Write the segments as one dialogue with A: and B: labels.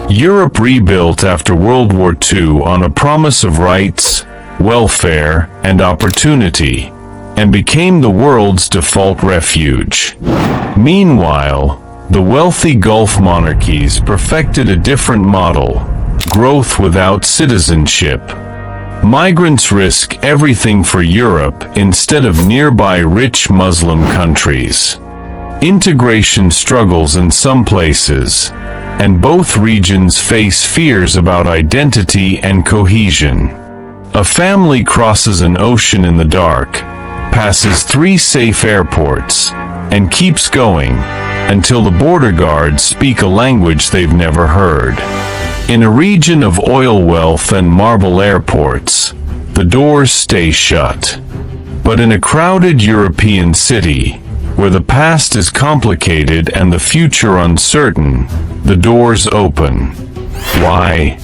A: Europe rebuilt after World War II on a promise of rights, welfare, and opportunity, and became the world's default refuge. Meanwhile, the wealthy Gulf monarchies perfected a different model: growth without citizenship. Migrants risk everything for Europe instead of nearby rich Muslim countries. Integration struggles in some places, and both regions face fears about identity and cohesion. A family crosses an ocean in the dark, passes 3 safe airports, and keeps going until the border guards speak a language they've never heard. In a region of oil wealth and marble airports, the doors stay shut. But in a crowded European city, where the past is complicated and the future uncertain, the doors open. Why?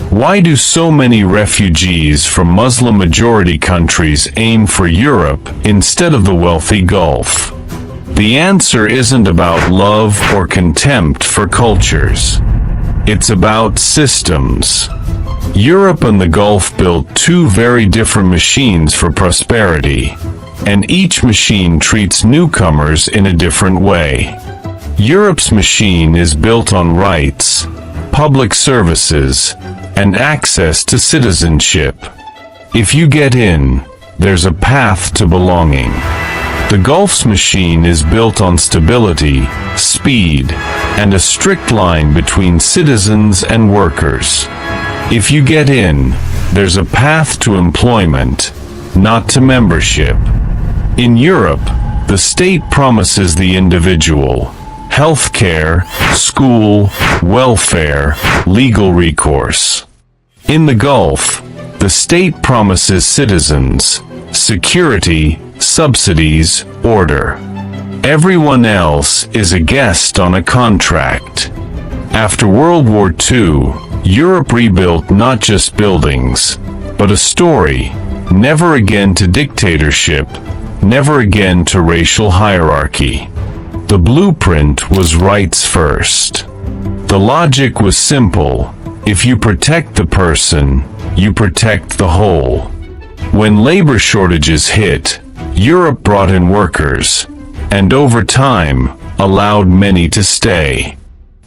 A: Why do so many refugees from Muslim-majority countries aim for Europe instead of the wealthy Gulf? The answer isn't about love or contempt for cultures. It's about systems. Europe and the Gulf built 2 very different machines for prosperity, and each machine treats newcomers in a different way. Europe's machine is built on rights, public services, and access to citizenship. If you get in, there's a path to belonging. The Gulf's machine is built on stability, speed, and a strict line between citizens and workers. If you get in, there's a path to employment, not to membership. In Europe, the state promises the individual health care, school, welfare, legal recourse. In the Gulf, the state promises citizens security, subsidies, order. Everyone else is a guest on a contract. After World War II, Europe rebuilt not just buildings, but a story: never again to dictatorship, never again to racial hierarchy. The blueprint was rights first. The logic was simple: if you protect the person, you protect the whole. When labor shortages hit, Europe brought in workers, and over time, allowed many to stay.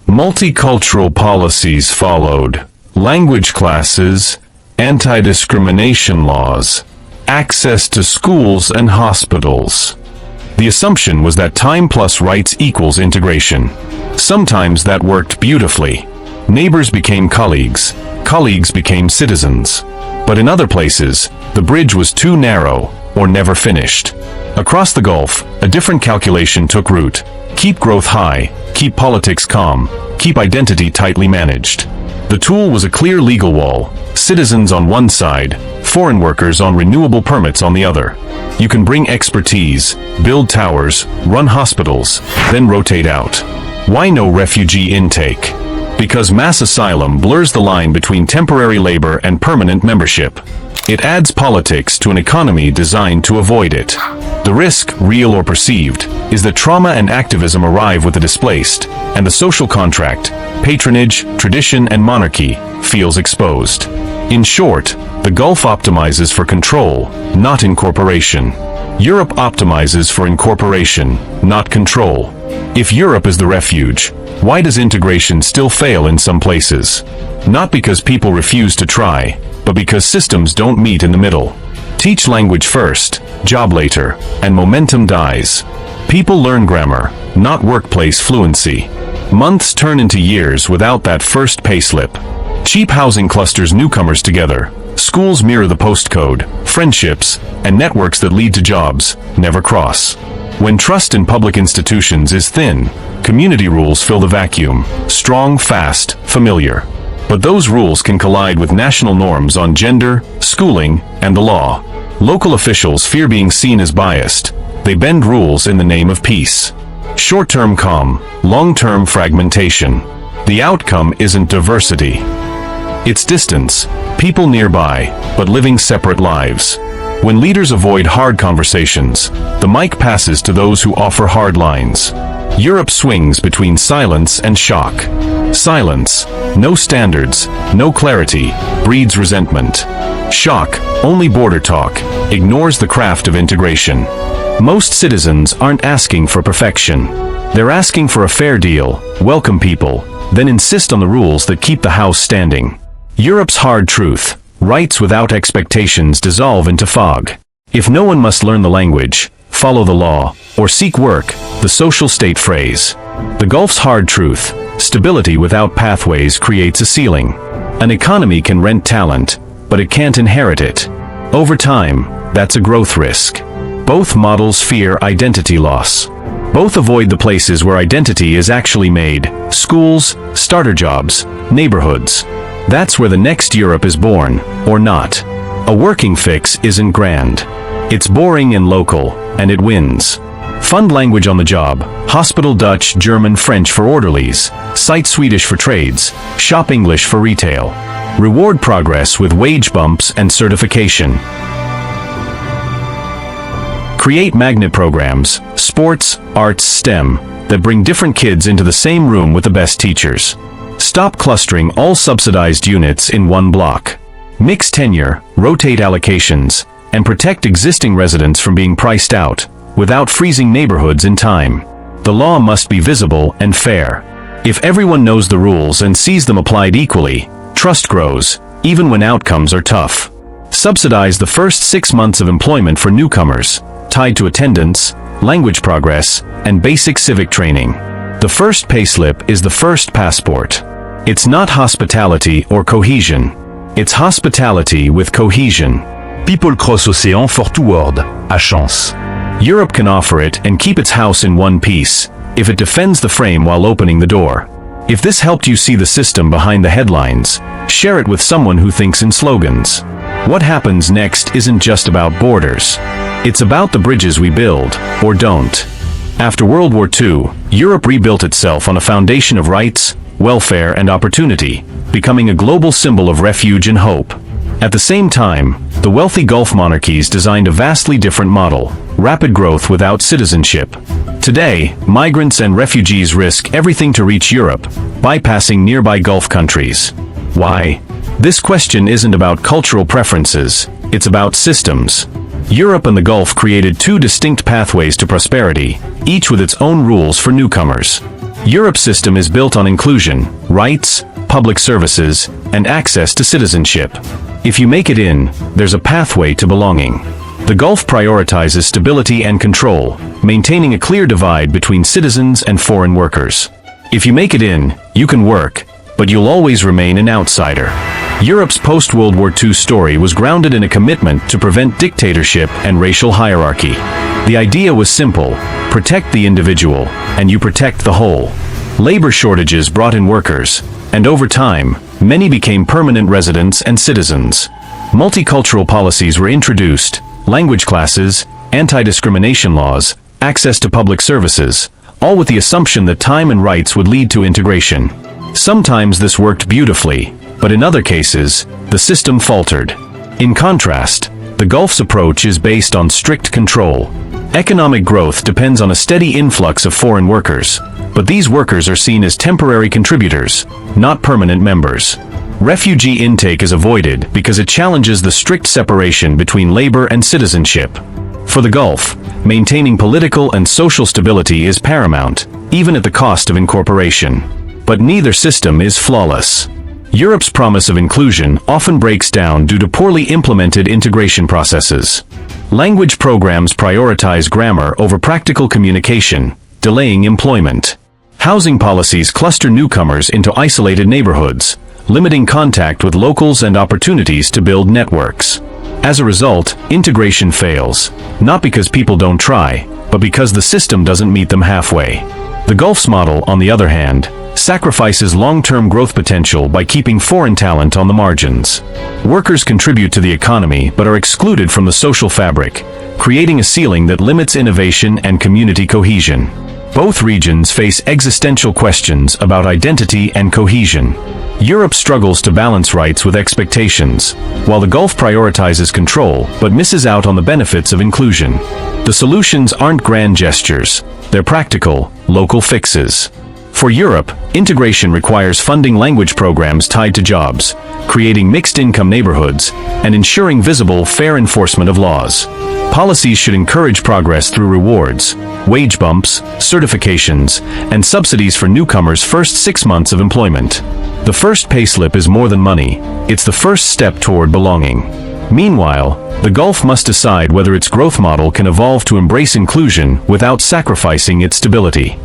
A: Multicultural policies followed: language classes, anti-discrimination laws, access to schools and hospitals. The assumption was that time plus rights equals integration. Sometimes that worked beautifully. Neighbors became colleagues, colleagues became citizens. But in other places, the bridge was too narrow, or never finished. Across the Gulf, a different calculation took root: keep growth high, keep politics calm, keep identity tightly managed. The tool was a clear legal wall: citizens on one side, foreign workers on renewable permits on the other. You can bring expertise, build towers, run hospitals, then rotate out. Why no refugee intake? Because mass asylum blurs the line between temporary labor and permanent membership. It adds politics to an economy designed to avoid it. The risk, real or perceived, is that trauma and activism arrive with the displaced, and the social contract, patronage, tradition, and monarchy, feels exposed. In short, the Gulf optimizes for control, not incorporation. Europe optimizes for incorporation, not control. If Europe is the refuge, why does integration still fail in some places? Not because people refuse to try, but because systems don't meet in the middle. Teach language first, job later, and momentum dies. People learn grammar, not workplace fluency. Months turn into years without that first payslip. Cheap housing clusters newcomers together. Schools mirror the postcode. Friendships, and networks that lead to jobs, never cross. When trust in public institutions is thin, community rules fill the vacuum. Strong, fast, familiar. But those rules can collide with national norms on gender, schooling, and the law. Local officials fear being seen as biased. They bend rules in the name of peace. Short-term calm, long-term fragmentation. The outcome isn't diversity. It's distance, people nearby, but living separate lives. When leaders avoid hard conversations, the mic passes to those who offer hard lines. Europe swings between silence and shock. Silence, no standards, no clarity, breeds resentment. Shock, only border talk, ignores the craft of integration. Most citizens aren't asking for perfection. They're asking for a fair deal, welcome people, then insist on the rules that keep the house standing. Europe's hard truth: rights without expectations dissolve into fog. If no one must learn the language, follow the law, or seek work, the social state phrase. The Gulf's hard truth: stability without pathways creates a ceiling. An economy can rent talent, but it can't inherit it. Over time, that's a growth risk. Both models fear identity loss. Both avoid the places where identity is actually made: schools, starter jobs, neighborhoods. That's where the next Europe is born, or not. A working fix isn't grand. It's boring and local, and it wins. Fund language on the job: hospital Dutch, German, French for orderlies, site Swedish for trades, shop English for retail. Reward progress with wage bumps and certification. Create magnet programs, sports, arts, STEM, that bring different kids into the same room with the best teachers. Stop clustering all subsidized units in one block. Mix tenure, rotate allocations, and protect existing residents from being priced out, without freezing neighborhoods in time. The law must be visible and fair. If everyone knows the rules and sees them applied equally, trust grows, even when outcomes are tough. Subsidize the first 6 months of employment for newcomers, tied to attendance, language progress, and basic civic training. The first payslip is the first passport. It's not hospitality or cohesion. It's hospitality with cohesion.
B: People cross océan for toward, à chance.
A: Europe can offer it and keep its house in one piece, if it defends the frame while opening the door. If this helped you see the system behind the headlines, share it with someone who thinks in slogans. What happens next isn't just about borders. It's about the bridges we build, or don't. After World War II, Europe rebuilt itself on a foundation of rights, welfare, and opportunity, becoming a global symbol of refuge and hope. At the same time, the wealthy Gulf monarchies designed a vastly different model: rapid growth without citizenship. Today, migrants and refugees risk everything to reach Europe, bypassing nearby Gulf countries. Why? This question isn't about cultural preferences, it's about systems. Europe and the Gulf created two distinct pathways to prosperity, each with its own rules for newcomers. Europe's system is built on inclusion, rights, public services, and access to citizenship. If you make it in, there's a pathway to belonging. The Gulf prioritizes stability and control, maintaining a clear divide between citizens and foreign workers. If you make it in, you can work, but you'll always remain an outsider. Europe's post-World War II story was grounded in a commitment to prevent dictatorship and racial hierarchy. The idea was simple: protect the individual, and you protect the whole. Labor shortages brought in workers, and over time, many became permanent residents and citizens. Multicultural policies were introduced: language classes, anti-discrimination laws, access to public services, all with the assumption that time and rights would lead to integration. Sometimes this worked beautifully, but in other cases, the system faltered. In contrast, the Gulf's approach is based on strict control. Economic growth depends on a steady influx of foreign workers, but these workers are seen as temporary contributors, not permanent members. Refugee intake is avoided because it challenges the strict separation between labor and citizenship. For the Gulf, maintaining political and social stability is paramount, even at the cost of incorporation. But neither system is flawless. Europe's promise of inclusion often breaks down due to poorly implemented integration processes. Language programs prioritize grammar over practical communication, delaying employment. Housing policies cluster newcomers into isolated neighborhoods, limiting contact with locals and opportunities to build networks. As a result, integration fails, not because people don't try, but because the system doesn't meet them halfway. The Gulf's model, on the other hand, sacrifices long-term growth potential by keeping foreign talent on the margins. Workers contribute to the economy but are excluded from the social fabric, creating a ceiling that limits innovation and community cohesion. Both regions face existential questions about identity and cohesion. Europe struggles to balance rights with expectations, while the Gulf prioritizes control but misses out on the benefits of inclusion. The solutions aren't grand gestures, they're practical, local fixes.
C: For Europe, integration requires funding language programs tied to jobs, creating mixed-income neighborhoods, and ensuring visible, fair enforcement of laws. Policies should encourage progress through rewards, wage bumps, certifications, and subsidies for newcomers' first 6 months of employment. The first payslip is more than money, it's the first step toward belonging. Meanwhile, the Gulf must decide whether its growth model can evolve to embrace inclusion without sacrificing its stability.